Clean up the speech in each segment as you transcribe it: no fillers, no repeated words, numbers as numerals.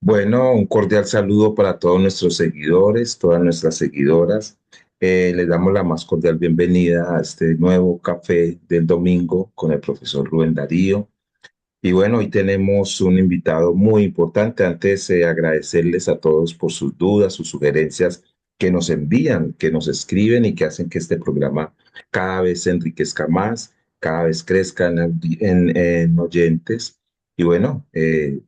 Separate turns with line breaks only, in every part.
Bueno, un cordial saludo para todos nuestros seguidores, todas nuestras seguidoras. Les damos la más cordial bienvenida a este nuevo café del domingo con el profesor Rubén Darío. Y bueno, hoy tenemos un invitado muy importante. Antes de agradecerles a todos por sus dudas, sus sugerencias que nos envían, que nos escriben y que hacen que este programa cada vez se enriquezca más, cada vez crezca en oyentes y bueno,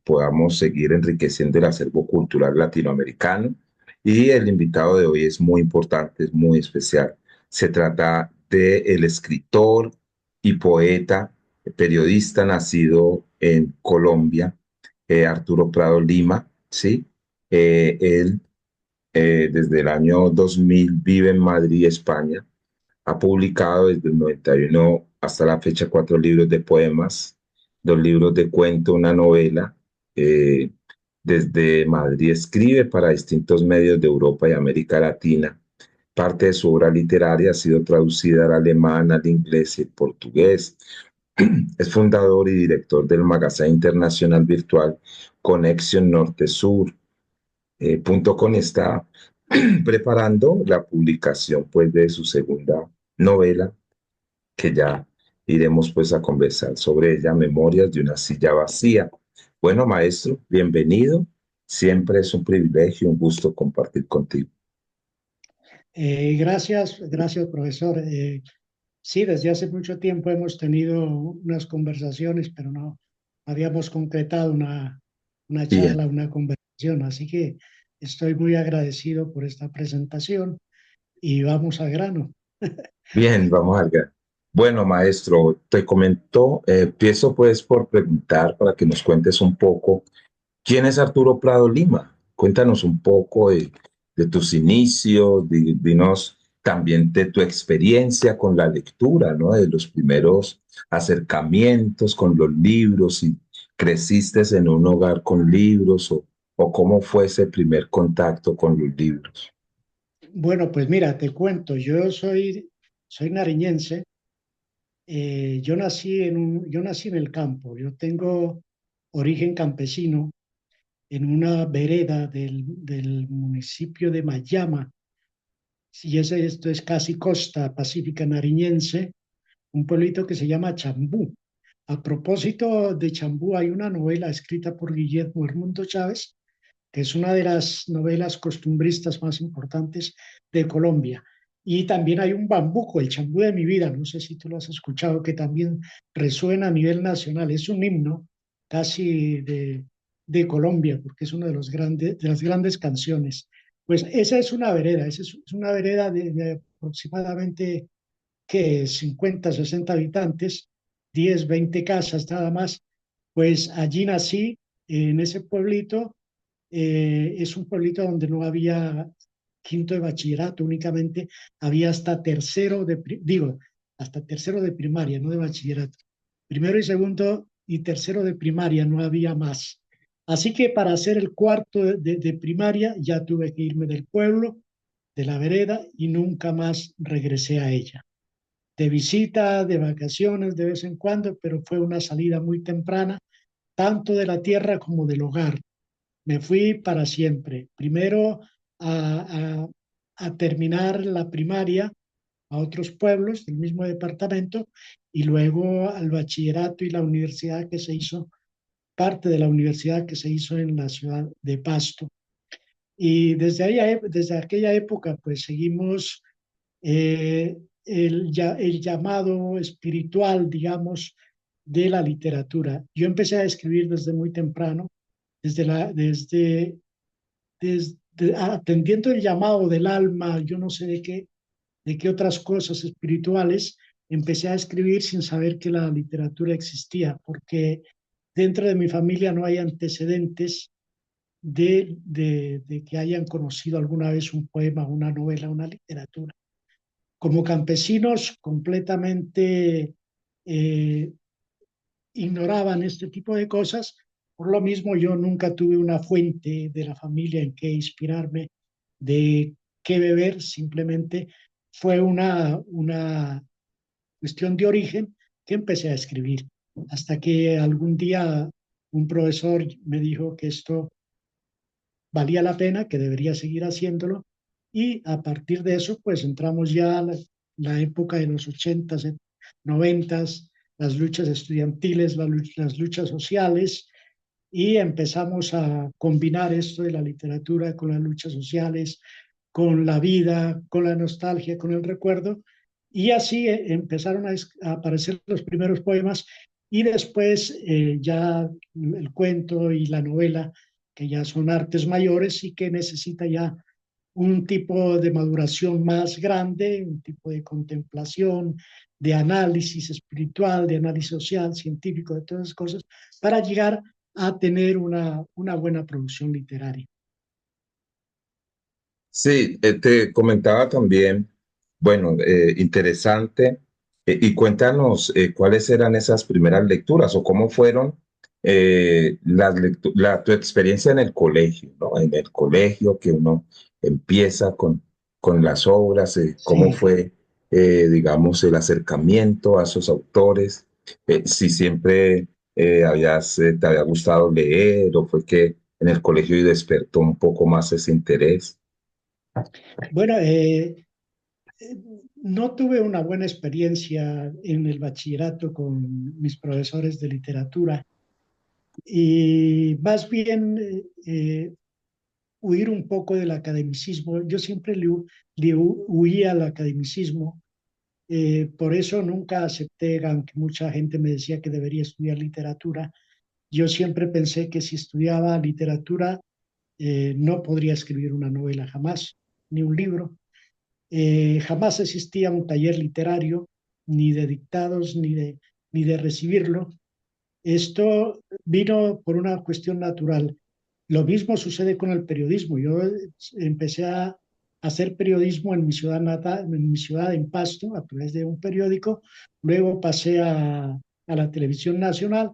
podamos seguir enriqueciendo el acervo cultural latinoamericano. Y el invitado de hoy es muy importante, es muy especial. Se trata de el escritor y poeta periodista nacido en Colombia, Arturo Prado Lima, ¿sí? Él desde el año 2000 vive en Madrid, España. Ha publicado desde el 91 hasta la fecha 4 libros de poemas, 2 libros de cuento, una novela. Eh, Desde Madrid escribe para distintos medios de Europa y América Latina. Parte de su obra literaria ha sido traducida al alemán, al inglés y al portugués. Es fundador y director del magazine internacional virtual Conexión Norte-Sur. .com está preparando la publicación pues de su segunda novela, que ya iremos pues a conversar sobre ella, Memorias de una silla vacía. Bueno, maestro, bienvenido. Siempre es un privilegio, un gusto compartir contigo.
Gracias, profesor. Sí, desde hace mucho tiempo hemos tenido unas conversaciones, pero no habíamos concretado una
Bien,
charla, una conversación. Así que estoy muy agradecido por esta presentación y vamos al grano.
bien, vamos al grano. Bueno, maestro, te comento, empiezo pues por preguntar para que nos cuentes un poco. ¿Quién es Arturo Prado Lima? Cuéntanos un poco de tus inicios, dinos también de tu experiencia con la lectura, ¿no? De los primeros acercamientos con los libros, si creciste en un hogar con libros o cómo fue ese primer contacto con los libros.
Bueno, pues mira, te cuento, soy nariñense. Yo nací en el campo. Yo tengo origen campesino en una vereda del municipio de Mayama. Si esto es casi costa pacífica nariñense, un pueblito que se llama Chambú. A propósito de Chambú, hay una novela escrita por Guillermo Hermundo Chávez, que es una de las novelas costumbristas más importantes de Colombia. Y también hay un bambuco, el Chambú de mi vida, no sé si tú lo has escuchado, que también resuena a nivel nacional. Es un himno casi de Colombia, porque es una de las grandes canciones. Pues esa es una vereda, es una vereda de aproximadamente que 50, 60 habitantes, 10, 20 casas nada más. Pues allí nací, en ese pueblito. Es un pueblito donde no había quinto de bachillerato, únicamente había hasta hasta tercero de primaria, no de bachillerato. Primero y segundo y tercero de primaria no había más. Así que para hacer el cuarto de primaria ya tuve que irme del pueblo, de la vereda, y nunca más regresé a ella. De visita, de vacaciones de vez en cuando, pero fue una salida muy temprana, tanto de la tierra como del hogar. Me fui para siempre. Primero a, a- a terminar la primaria a otros pueblos del mismo departamento y luego al bachillerato y la universidad que se hizo, parte de la universidad que se hizo en la ciudad de Pasto. Y desde aquella época, pues seguimos el llamado espiritual, digamos, de la literatura. Yo empecé a escribir desde muy temprano, atendiendo el llamado del alma, yo no sé de qué otras cosas espirituales, empecé a escribir sin saber que la literatura existía, porque dentro de mi familia no hay antecedentes de que hayan conocido alguna vez un poema, una novela, una literatura. Como campesinos completamente eh, ignoraban este tipo de cosas. Por lo mismo, yo nunca tuve una fuente de la familia en que inspirarme, de qué beber, simplemente fue una cuestión de origen que empecé a escribir. Hasta que algún día un profesor me dijo que esto valía la pena, que debería seguir haciéndolo. Y a partir de eso, pues entramos ya a la época de los 80s, 90s, las luchas estudiantiles, las luchas sociales, y empezamos a combinar esto de la literatura con las luchas sociales, con la vida, con la nostalgia, con el recuerdo, y así empezaron a aparecer los primeros poemas y después ya el cuento y la novela, que ya son artes mayores y que necesita ya un tipo de maduración más grande, un tipo de contemplación, de análisis espiritual, de análisis social, científico, de todas esas cosas, para llegar a tener una buena producción literaria.
Sí, te comentaba también, bueno, interesante, y cuéntanos cuáles eran esas primeras lecturas o cómo fueron tu experiencia en el colegio, ¿no? En el colegio que uno empieza con las obras, cómo
Sí.
fue, digamos, el acercamiento a esos autores, si siempre te había gustado leer o fue que en el colegio despertó un poco más ese interés.
Bueno, no tuve una buena experiencia en el bachillerato con mis profesores de literatura y más bien huir un poco del academicismo. Yo siempre huía al academicismo. Por eso nunca acepté, aunque mucha gente me decía que debería estudiar literatura. Yo siempre pensé que si estudiaba literatura no podría escribir una novela jamás, ni un libro. Jamás existía un taller literario, ni de dictados, ni de recibirlo. Esto vino por una cuestión natural. Lo mismo sucede con el periodismo. Yo empecé a hacer periodismo en mi ciudad natal, en mi ciudad, en Pasto, a través de un periódico. Luego pasé a la televisión nacional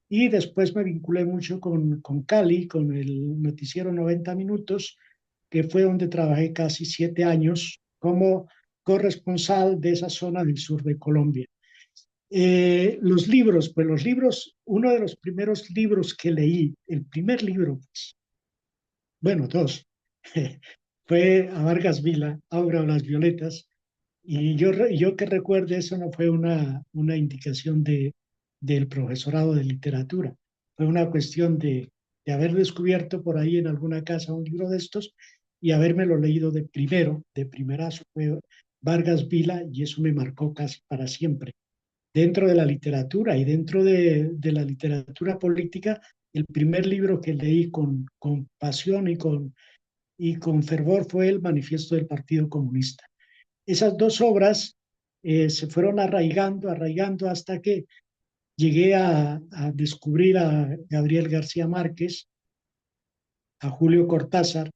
y después me vinculé mucho con Cali, con el noticiero 90 Minutos, que fue donde trabajé casi 7 años como corresponsal de esa zona del sur de Colombia. Los libros, pues los libros, uno de los primeros libros que leí, el primer libro, pues, bueno, dos, fue a Vargas Vila, Aura o las Violetas, y yo que recuerde, eso no fue una indicación del profesorado de literatura, fue una cuestión de haber descubierto por ahí en alguna casa un libro de estos y habérmelo leído de primero, de primerazo, fue Vargas Vila, y eso me marcó casi para siempre dentro de la literatura y dentro de la literatura política. El primer libro que leí con pasión y con fervor fue el Manifiesto del Partido Comunista. Esas dos obras se fueron arraigando, arraigando hasta que llegué a descubrir a Gabriel García Márquez, a Julio Cortázar,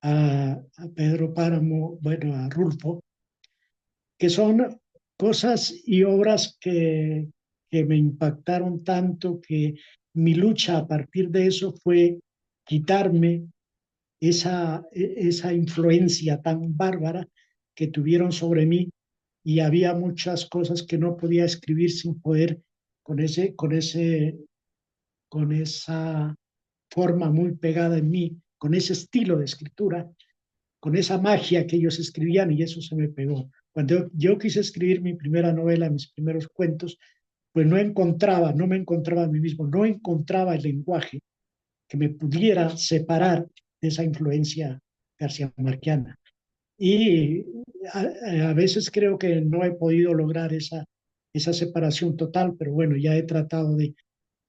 a Pedro Páramo, bueno, a Rulfo, que son cosas y obras que me impactaron tanto que mi lucha a partir de eso fue quitarme esa influencia tan bárbara que tuvieron sobre mí, y había muchas cosas que no podía escribir sin poder con esa forma muy pegada en mí, con ese estilo de escritura, con esa magia que ellos escribían, y eso se me pegó. Cuando yo quise escribir mi primera novela, mis primeros cuentos, pues no me encontraba a mí mismo, no encontraba el lenguaje que me pudiera separar de esa influencia garcía-marquiana. Y a veces creo que no he podido lograr esa separación total, pero bueno, ya he tratado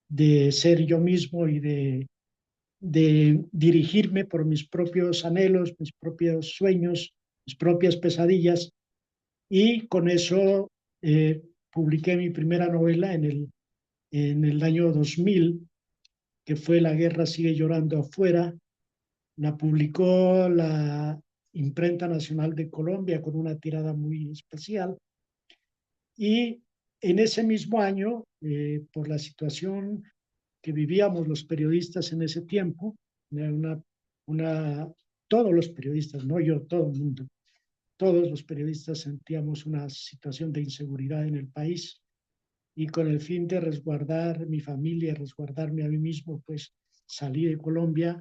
de ser yo mismo y de dirigirme por mis propios anhelos, mis propios sueños, mis propias pesadillas, y con eso publiqué mi primera novela en el año 2000, que fue La guerra sigue llorando afuera. La publicó la Imprenta Nacional de Colombia con una tirada muy especial, y en ese mismo año, por la situación que vivíamos los periodistas en ese tiempo, una, una, todos los periodistas, no yo, todo el mundo, todos los periodistas sentíamos una situación de inseguridad en el país, y con el fin de resguardar mi familia, resguardarme a mí mismo, pues salí de Colombia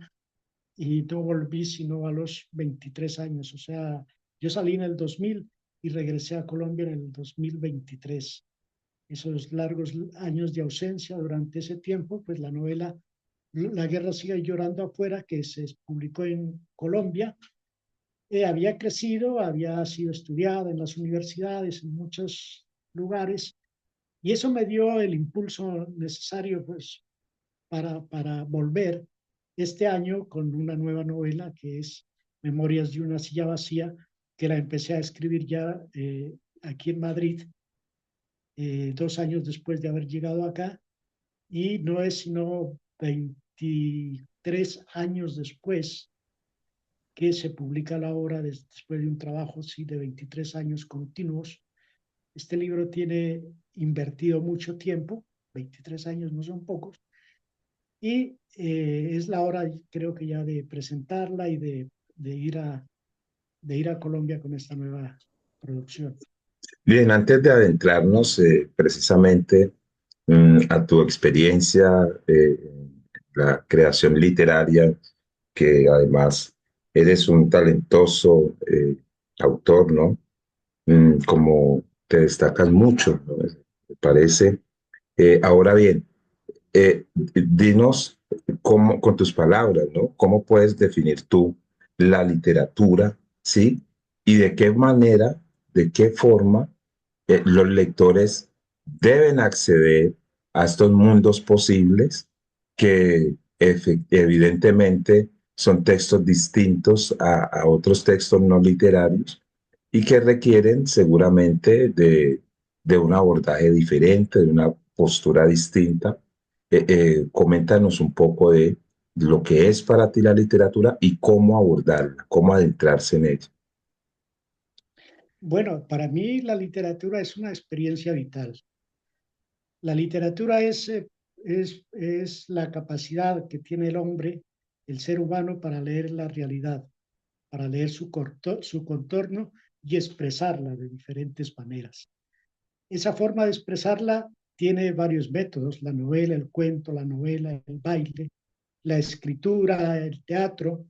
y no volví sino a los 23 años. O sea, yo salí en el 2000 y regresé a Colombia en el 2023. Esos largos años de ausencia durante ese tiempo, pues la novela La guerra sigue llorando afuera, que se publicó en Colombia, había crecido, había sido estudiada en las universidades, en muchos lugares, y eso me dio el impulso necesario pues, para volver este año con una nueva novela que es Memorias de una silla vacía, que la empecé a escribir ya aquí en Madrid, 2 años después de haber llegado acá, y no es sino 23 años después que se publica la obra después de un trabajo sí, de 23 años continuos. Este libro tiene invertido mucho tiempo, 23 años no son pocos, y es la hora, creo que ya de presentarla y de ir a Colombia con esta nueva producción.
Bien, antes de adentrarnos precisamente a tu experiencia, la creación literaria, que además eres un talentoso autor, ¿no? Como te destacas mucho, ¿no? Me parece. Ahora bien, dinos cómo, con tus palabras, ¿no? ¿Cómo puedes definir tú la literatura, ¿sí? Y de qué manera, de qué forma los lectores deben acceder a estos mundos posibles que evidentemente son textos distintos a otros textos no literarios y que requieren seguramente de un abordaje diferente, de una postura distinta. Coméntanos un poco de lo que es para ti la literatura y cómo abordarla, cómo adentrarse en ella.
Bueno, para mí la literatura es una experiencia vital. La literatura es la capacidad que tiene el hombre, el ser humano, para leer la realidad, para leer su contorno y expresarla de diferentes maneras. Esa forma de expresarla tiene varios métodos: la novela, el cuento, la novela, el baile, la escritura, el teatro.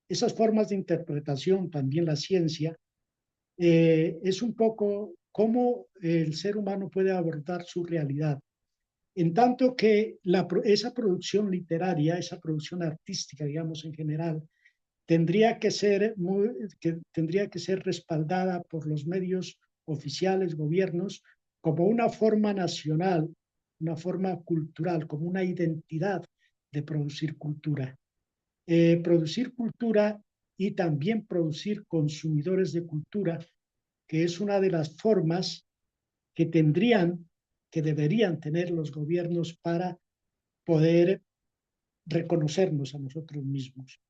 Esas formas de interpretación, también la ciencia, es un poco cómo el ser humano puede abordar su realidad. En tanto que esa producción literaria, esa producción artística, digamos en general, tendría que ser respaldada por los medios oficiales, gobiernos, como una forma nacional, una forma cultural, como una identidad de producir cultura. Producir cultura y también producir consumidores de cultura, que es una de las formas que que deberían tener los gobiernos para poder reconocernos a nosotros mismos.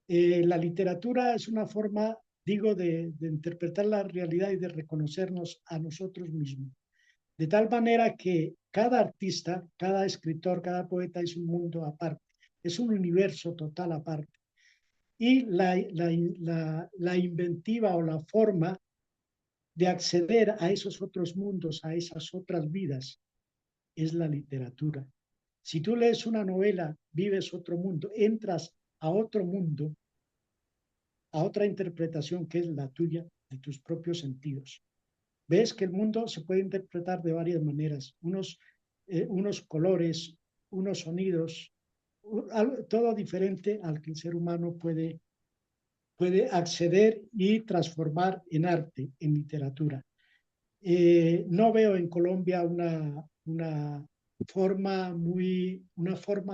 La literatura es una forma, digo, de interpretar la realidad y de reconocernos a nosotros mismos. De tal manera que cada artista, cada escritor, cada poeta es un mundo aparte, es un universo total aparte. Y la inventiva o la forma de acceder a esos otros mundos, a esas otras vidas, es la literatura. Si tú lees una novela, vives otro mundo, entras a otro mundo, a otra interpretación que es la tuya, de tus propios sentidos. Ves que el mundo se puede interpretar de varias maneras, unos colores, unos sonidos, todo diferente al que el ser humano puede acceder y transformar en arte, en literatura. No veo en Colombia una forma,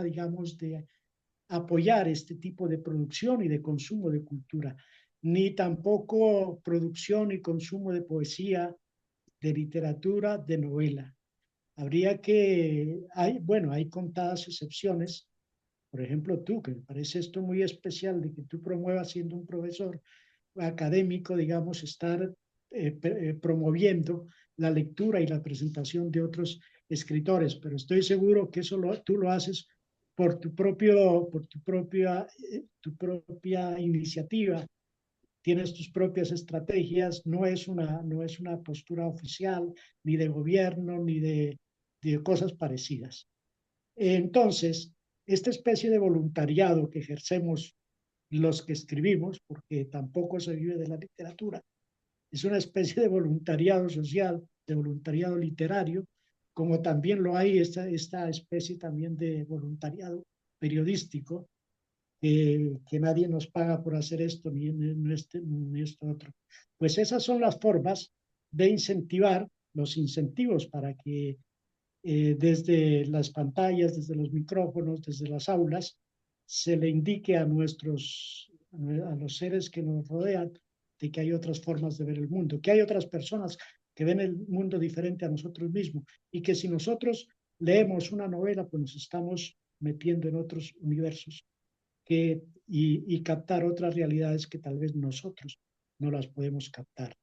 digamos, de apoyar este tipo de producción y de consumo de cultura, ni tampoco producción y consumo de poesía, de literatura, de novela. Bueno, hay contadas excepciones. Por ejemplo, tú, que me parece esto muy especial de que tú promuevas, siendo un profesor académico, digamos, estar promoviendo la lectura y la presentación de otros escritores, pero estoy seguro que tú lo haces tu propia iniciativa, tienes tus propias estrategias, no es una postura oficial, ni de gobierno, de cosas parecidas. Entonces, esta especie de voluntariado que ejercemos los que escribimos, porque tampoco se vive de la literatura. Es una especie de voluntariado social, de voluntariado literario, como también lo hay esta especie también de voluntariado periodístico, que nadie nos paga por hacer esto ni esto otro. Pues esas son las formas de incentivar, los incentivos para que desde las pantallas, desde los micrófonos, desde las aulas, se le indique a los seres que nos rodean de que hay otras formas de ver el mundo, que hay otras personas que ven el mundo diferente a nosotros mismos y que si nosotros leemos una novela, pues nos estamos metiendo en otros universos y captar otras realidades que tal vez nosotros no las podemos captar.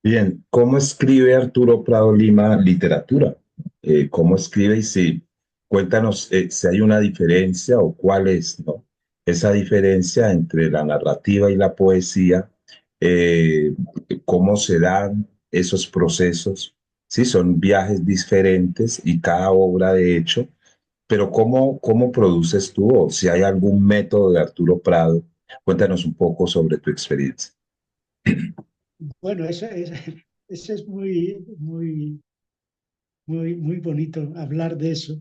Bien, ¿cómo escribe Arturo Prado Lima literatura? ¿Cómo escribe? Y si, cuéntanos si hay una diferencia o cuál es, ¿no? Esa diferencia entre la narrativa y la poesía, eh, cómo se dan esos procesos, sí, son viajes diferentes y cada obra de hecho, pero ¿cómo produces tú o si hay algún método de Arturo Prado? Cuéntanos un poco sobre tu experiencia.
Bueno, eso es muy bonito hablar de eso.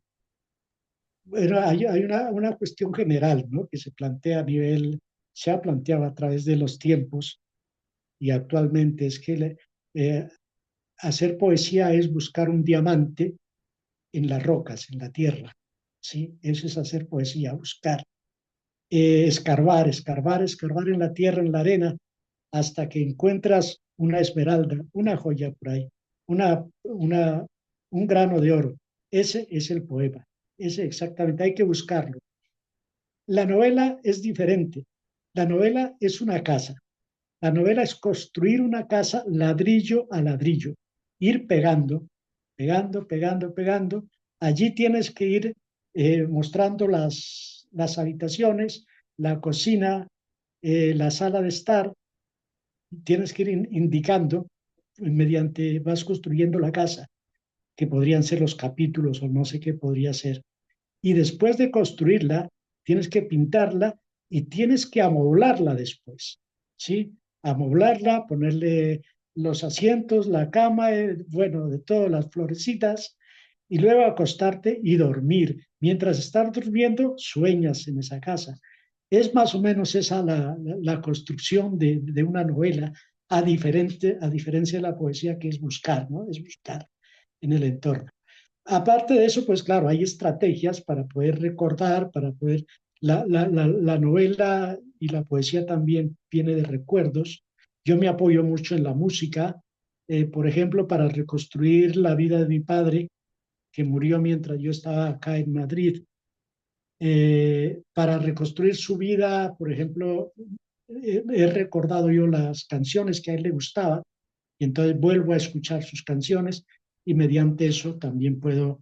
Bueno, hay una cuestión general, ¿no? Que se plantea a nivel, se ha planteado a través de los tiempos y actualmente es que eh, hacer poesía es buscar un diamante en las rocas, en la tierra, ¿sí? Eso es hacer poesía, buscar, escarbar en la tierra, en la arena, hasta que encuentras una esmeralda, una joya por ahí, una, una, un grano de oro. Ese es el poema, ese exactamente, hay que buscarlo. La novela es diferente. La novela es una casa. La novela es construir una casa ladrillo a ladrillo, ir pegando, pegando. Allí tienes que ir mostrando las habitaciones, la cocina, la sala de estar. Tienes que ir indicando mediante, vas construyendo la casa, que podrían ser los capítulos o no sé qué podría ser. Y después de construirla, tienes que pintarla y tienes que amoblarla después, ¿sí? Amoblarla, ponerle los asientos, la cama, bueno, de todas las florecitas, y luego acostarte y dormir. Mientras estás durmiendo, sueñas en esa casa. Es más o menos esa la construcción de una novela, a diferencia de la poesía, que es buscar, ¿no? Es buscar en el entorno. Aparte de eso, pues claro, hay estrategias para poder recordar, para poder... La novela y la poesía también viene de recuerdos. Yo me apoyo mucho en la música, por ejemplo, para reconstruir la vida de mi padre, que murió mientras yo estaba acá en Madrid. Para reconstruir su vida, por ejemplo, he recordado yo las canciones que a él le gustaba y entonces vuelvo a escuchar sus canciones y mediante eso también puedo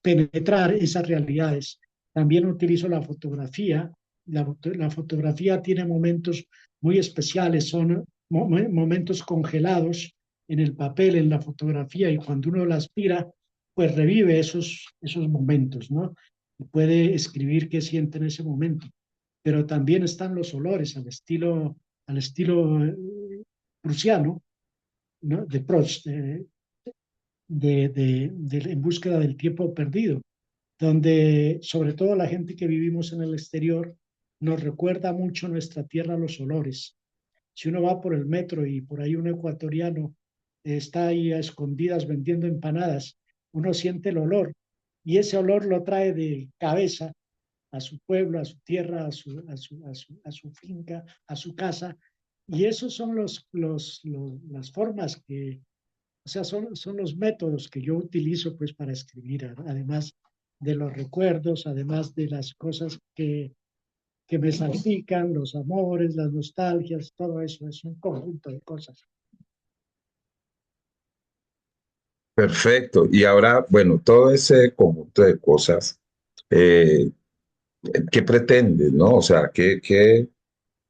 penetrar esas realidades. También utilizo la fotografía. La fotografía tiene momentos muy especiales, son momentos congelados en el papel, en la fotografía, y cuando uno la aspira, pues revive esos momentos, ¿no? Y puede escribir qué siente en ese momento. Pero también están los olores al estilo prusiano, ¿no? De Proust, En búsqueda del tiempo perdido, donde sobre todo la gente que vivimos en el exterior nos recuerda mucho nuestra tierra los olores. Si uno va por el metro y por ahí un ecuatoriano está ahí a escondidas vendiendo empanadas, uno siente el olor y ese olor lo trae de cabeza a su pueblo, a su tierra, a su finca, a su casa. Y esos son las formas que, o sea, son los métodos que yo utilizo pues para escribir, además de los recuerdos, además de las cosas que me salpican, los amores, las nostalgias, todo eso es un conjunto de cosas.
Perfecto. Y ahora, bueno, todo ese conjunto de cosas, eh, ¿qué pretendes, no? O sea, ¿qué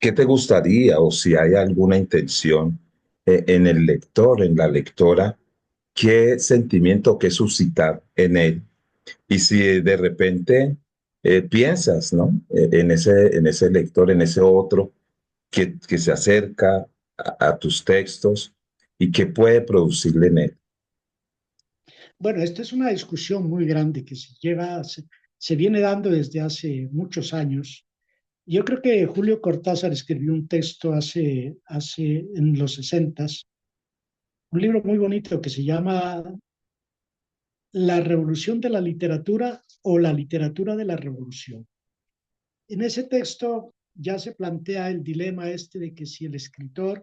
te gustaría o si hay alguna intención en el lector, en la lectora, qué sentimiento, qué suscitar en él? Y si de repente piensas, ¿no? En ese lector, en ese otro que se acerca a tus textos y que puede producirle en él.
Bueno, esta es una discusión muy grande que se viene dando desde hace muchos años. Yo creo que Julio Cortázar escribió un texto en los sesentas, un libro muy bonito que se llama La revolución de la literatura o la literatura de la revolución. En ese texto ya se plantea el dilema este de que si el escritor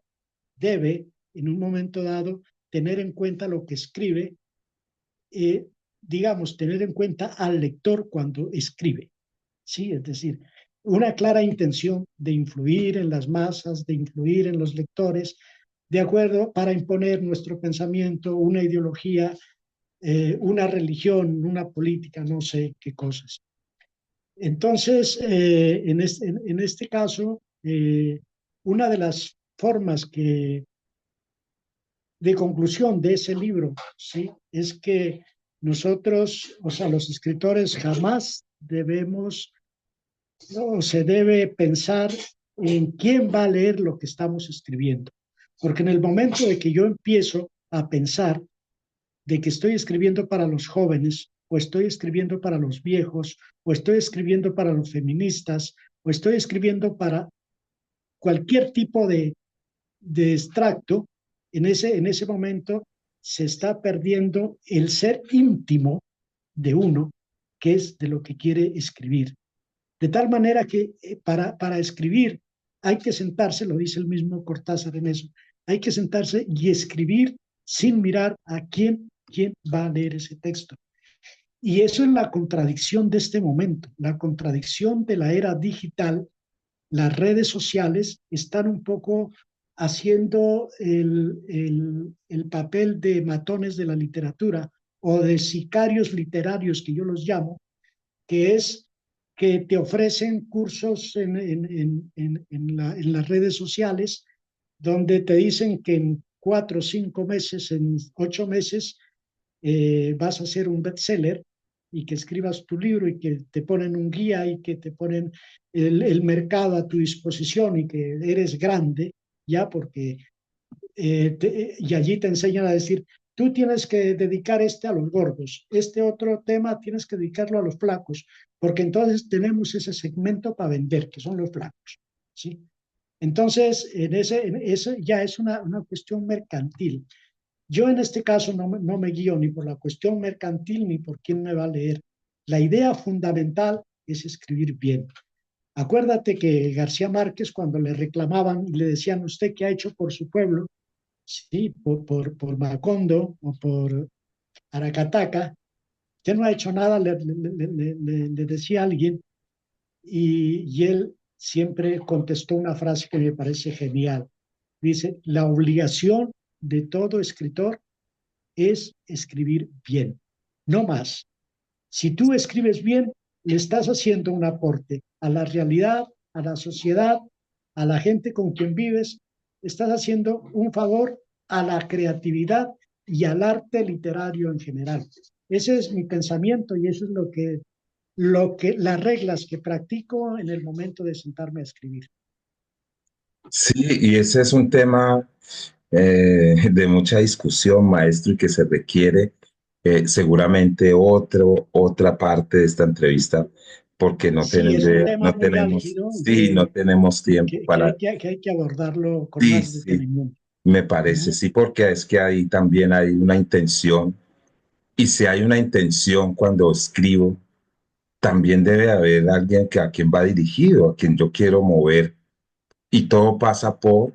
debe, en un momento dado, tener en cuenta lo que escribe, eh, digamos, tener en cuenta al lector cuando escribe, ¿sí? Es decir, una clara intención de influir en las masas, de influir en los lectores, de acuerdo, para imponer nuestro pensamiento, una ideología, una religión, una política, no sé qué cosas. Entonces, en este caso, una de las formas de conclusión de ese libro, ¿sí? Es que nosotros, o sea, los escritores jamás debemos, no se debe pensar en quién va a leer lo que estamos escribiendo. Porque en el momento de que yo empiezo a pensar de que estoy escribiendo para los jóvenes, o estoy escribiendo para los viejos, o estoy escribiendo para los feministas, o estoy escribiendo para cualquier tipo de extracto, en ese momento se está perdiendo el ser íntimo de uno, que es de lo que quiere escribir. De tal manera que para escribir hay que sentarse, lo dice el mismo Cortázar en eso, hay que sentarse y escribir sin mirar a quién va a leer ese texto. Y eso es la contradicción de este momento, la contradicción de la era digital. Las redes sociales están un poco haciendo el papel de matones de la literatura o de sicarios literarios, que yo los llamo, que es que te ofrecen cursos en las redes sociales donde te dicen que en 4 o 5 meses, en 8 meses, vas a ser un bestseller y que escribas tu libro y que te ponen un guía y que te ponen el mercado a tu disposición y que eres grande, ya porque y allí te enseñan a decir, tú tienes que dedicar este a los gordos, este otro tema tienes que dedicarlo a los flacos, porque entonces tenemos ese segmento para vender, que son los flacos, ¿sí? Entonces, en eso ya es una cuestión mercantil. Yo en este caso no me guío ni por la cuestión mercantil ni por quién me va a leer. La idea fundamental es escribir bien. Acuérdate que García Márquez, cuando le reclamaban y le decían, ¿usted qué ha hecho por su pueblo? Sí, por Macondo o por Aracataca, usted no ha hecho nada, le decía alguien, y él siempre contestó una frase que me parece genial. Dice, la obligación de todo escritor es escribir bien, no más. Si tú escribes bien, le estás haciendo un aporte a la realidad, a la sociedad, a la gente con quien vives, estás haciendo un favor a la creatividad y al arte literario en general. Ese es mi pensamiento y eso es las reglas que practico en el momento de sentarme a escribir.
Sí, y ese es un tema de mucha discusión, maestro, y que se requiere seguramente otra parte de esta entrevista, porque no
Sí, es un tema
no
muy
tenemos,
álgido
sí, no tenemos tiempo para,
que hay que abordarlo con
sí,
más
sí,
detenimiento.
me parece,
Ujú.
sí, porque es que ahí también hay una intención, y si hay una intención cuando escribo, también debe haber alguien que a quien va dirigido, a quien yo quiero mover y todo pasa por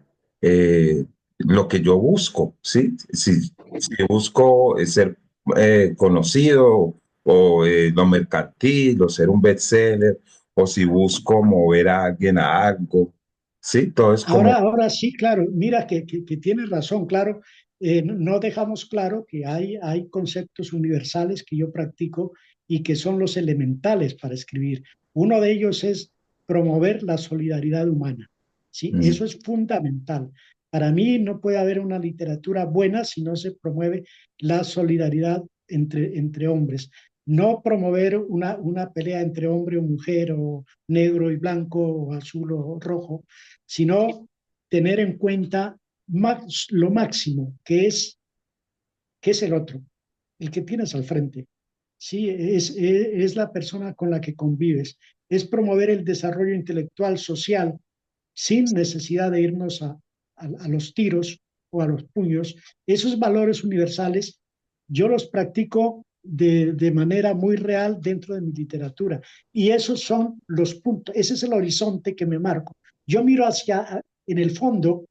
lo que yo busco, ¿sí? Si busco ser conocido o lo mercantil o ser un bestseller o si busco mover a alguien a algo, ¿sí? Todo es como,
Ahora sí, claro, mira que tienes razón, claro, no dejamos claro que hay conceptos universales que yo practico y que son los elementales para escribir. Uno de ellos es promover la solidaridad humana, ¿sí?
mm,
Eso es fundamental. Para mí no puede haber una literatura buena si no se promueve la solidaridad entre hombres. No promover una pelea entre hombre o mujer, o negro y blanco, o azul o rojo, sino tener en cuenta lo máximo, que es el otro, el que tienes al frente. Sí, es la persona con la que convives. Es promover el desarrollo intelectual, social, sin necesidad de irnos a los tiros o a los puños. Esos valores universales yo los practico de manera muy real dentro de mi literatura. Y esos son los puntos, ese es el horizonte que me marco. Yo miro hacia, en el fondo,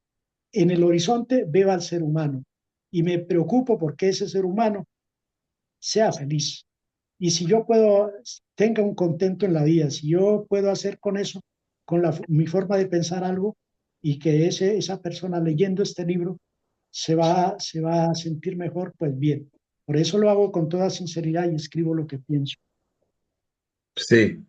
en el horizonte veo al ser humano y me preocupo porque ese ser humano sea feliz. Y si yo puedo, tenga un contento en la vida, si yo puedo hacer con eso, con mi forma de pensar algo, y que esa persona leyendo este libro se va a sentir mejor, pues bien. Por eso lo hago con toda sinceridad y escribo lo que pienso.
Sí,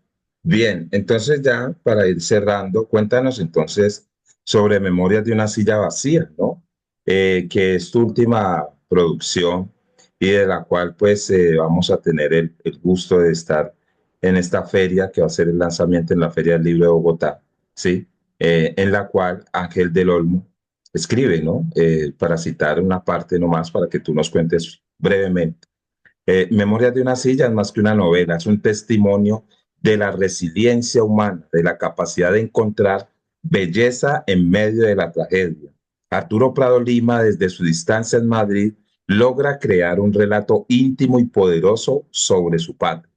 bien, entonces ya para ir cerrando, cuéntanos entonces sobre Memorias de una silla vacía, ¿no? Que es tu última producción y de la cual pues vamos a tener el gusto de estar en esta feria que va a ser el lanzamiento en la Feria del Libro de Bogotá, ¿sí? En la cual Ángel del Olmo escribe, ¿no? Para citar una parte nomás para que tú nos cuentes brevemente. Memorias de una silla es más que una novela, es un testimonio de la resiliencia humana, de la capacidad de encontrar belleza en medio de la tragedia. Arturo Prado Lima, desde su distancia en Madrid, logra crear un relato íntimo y poderoso sobre su patria.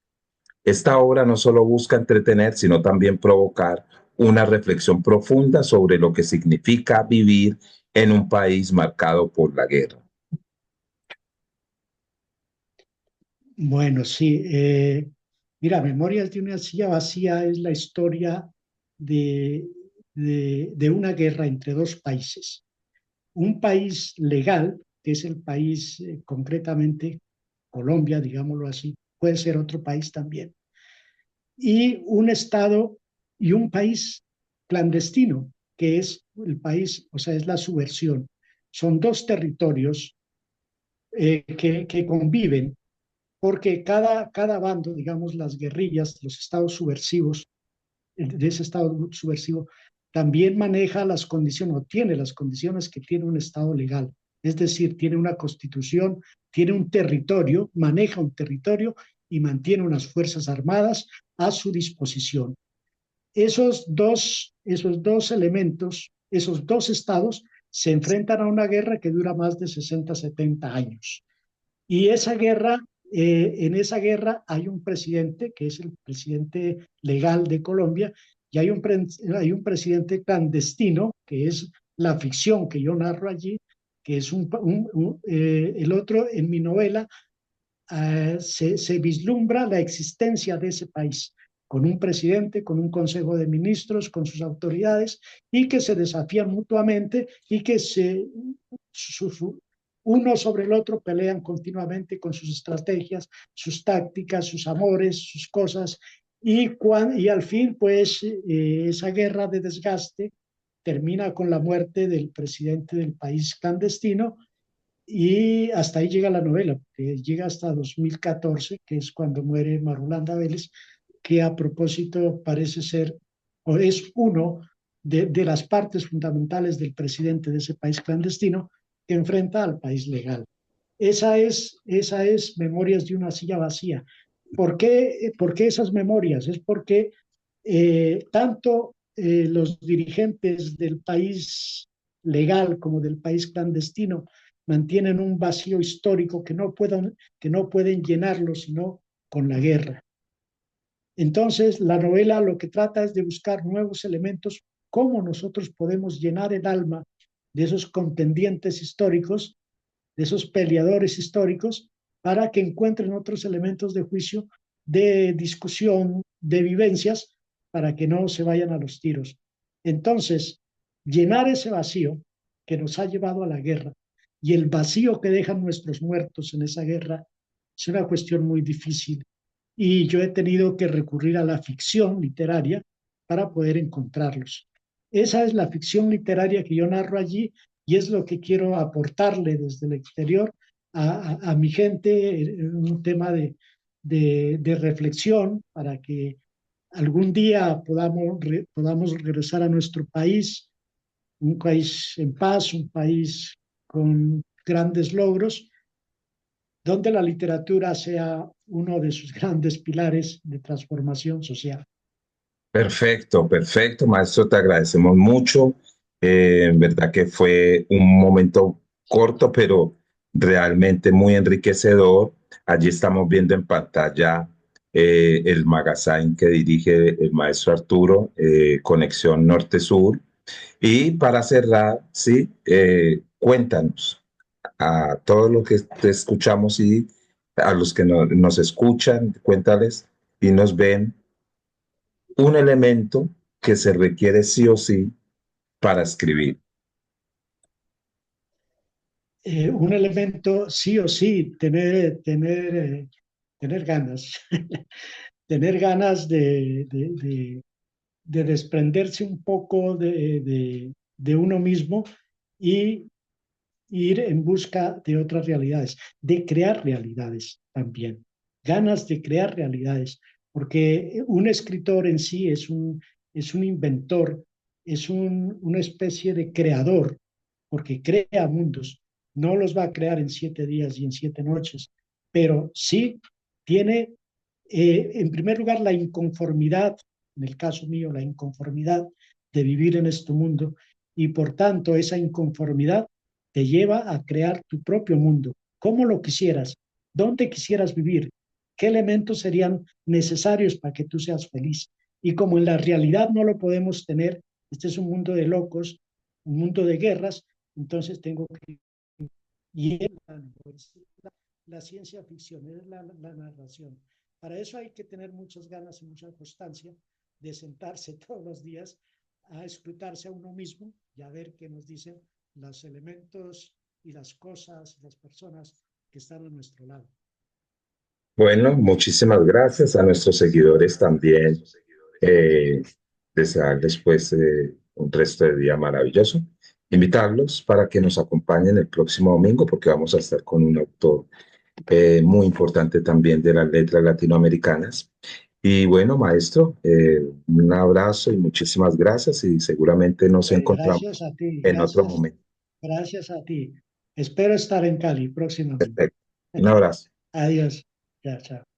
Esta obra no solo busca entretener, sino también provocar una reflexión profunda sobre lo que significa vivir en un país marcado por la guerra.
Bueno, sí. Mira, Memorias de una silla vacía es la historia de, de una guerra entre dos países. Un país legal, que es el país concretamente Colombia, digámoslo así, puede ser otro país también, y un estado y un país clandestino, que es el país, o sea, es la subversión. Son dos territorios que conviven porque cada bando, digamos, las guerrillas, los estados subversivos, de ese estado subversivo, también maneja las condiciones o tiene las condiciones que tiene un estado legal. Es decir, tiene una constitución, tiene un territorio, maneja un territorio y mantiene unas fuerzas armadas a su disposición. Esos dos elementos, esos dos estados, se enfrentan a una guerra que dura más de 60, 70 años. Y esa guerra, en esa guerra hay un presidente, que es el presidente legal de Colombia, y hay un presidente clandestino, que es la ficción que yo narro allí, que es el otro en mi novela, se vislumbra la existencia de ese país, con un presidente, con un consejo de ministros, con sus autoridades, y que se desafían mutuamente y que uno sobre el otro pelean continuamente con sus estrategias, sus tácticas, sus amores, sus cosas, y al fin, pues, esa guerra de desgaste termina con la muerte del presidente del país clandestino, y hasta ahí llega la novela, que llega hasta 2014, que es cuando muere Marulanda Vélez, que a propósito parece ser, o es uno de las partes fundamentales del presidente de ese país clandestino que enfrenta al país legal. Esa es Memorias de una silla vacía. Por qué esas memorias? Es porque tanto los dirigentes del país legal como del país clandestino mantienen un vacío histórico que no pueden llenarlo sino con la guerra. Entonces, la novela lo que trata es de buscar nuevos elementos, cómo nosotros podemos llenar el alma de esos contendientes históricos, de esos peleadores históricos, para que encuentren otros elementos de juicio, de discusión, de vivencias, para que no se vayan a los tiros. Entonces, llenar ese vacío que nos ha llevado a la guerra y el vacío que dejan nuestros muertos en esa guerra es una cuestión muy difícil, y yo he tenido que recurrir a la ficción literaria para poder encontrarlos. Esa es la ficción literaria que yo narro allí, y es lo que quiero aportarle desde el exterior a mi gente en un tema de reflexión para que algún día podamos regresar a nuestro país, un país en paz, un país con grandes logros, donde la literatura sea uno de sus grandes pilares de transformación social.
Perfecto, perfecto, maestro, te agradecemos mucho. En verdad que fue un momento corto, pero realmente muy enriquecedor. Allí estamos viendo en pantalla el magazine que dirige el maestro Arturo, Conexión Norte-Sur. Y para cerrar, sí, cuéntanos a todos los que te escuchamos y a los que nos escuchan, cuéntales y nos ven un elemento que se requiere sí o sí para escribir.
Un elemento sí o sí, tener ganas, tener ganas de desprenderse un poco de uno mismo y ir en busca de otras realidades, de crear realidades también, ganas de crear realidades, porque un escritor en sí es un inventor, una especie de creador, porque crea mundos, no los va a crear en 7 días y en 7 noches, pero sí tiene, en primer lugar, la inconformidad, en el caso mío, la inconformidad de vivir en este mundo, y por tanto esa inconformidad te lleva a crear tu propio mundo, cómo lo quisieras, dónde quisieras vivir, qué elementos serían necesarios para que tú seas feliz. Y como en la realidad no lo podemos tener, este es un mundo de locos, un mundo de guerras, entonces tengo que... Y la ciencia ficción, es la narración. Para eso hay que tener muchas ganas y mucha constancia de sentarse todos los días a escrutarse a uno mismo y a ver qué nos dicen los elementos y las cosas, las personas que están a nuestro lado.
Bueno, muchísimas gracias a nuestros seguidores también. Eh, desearles pues un resto de día maravilloso. Invitarlos para que nos acompañen el próximo domingo porque vamos a estar con un autor muy importante también de las letras latinoamericanas. Y bueno, maestro, un abrazo y muchísimas gracias y seguramente nos
Gracias
encontramos
a ti,
en otro momento.
gracias a ti. Espero estar en Cali próximamente.
Perfecto. Un abrazo.
Adiós. Ya, chao.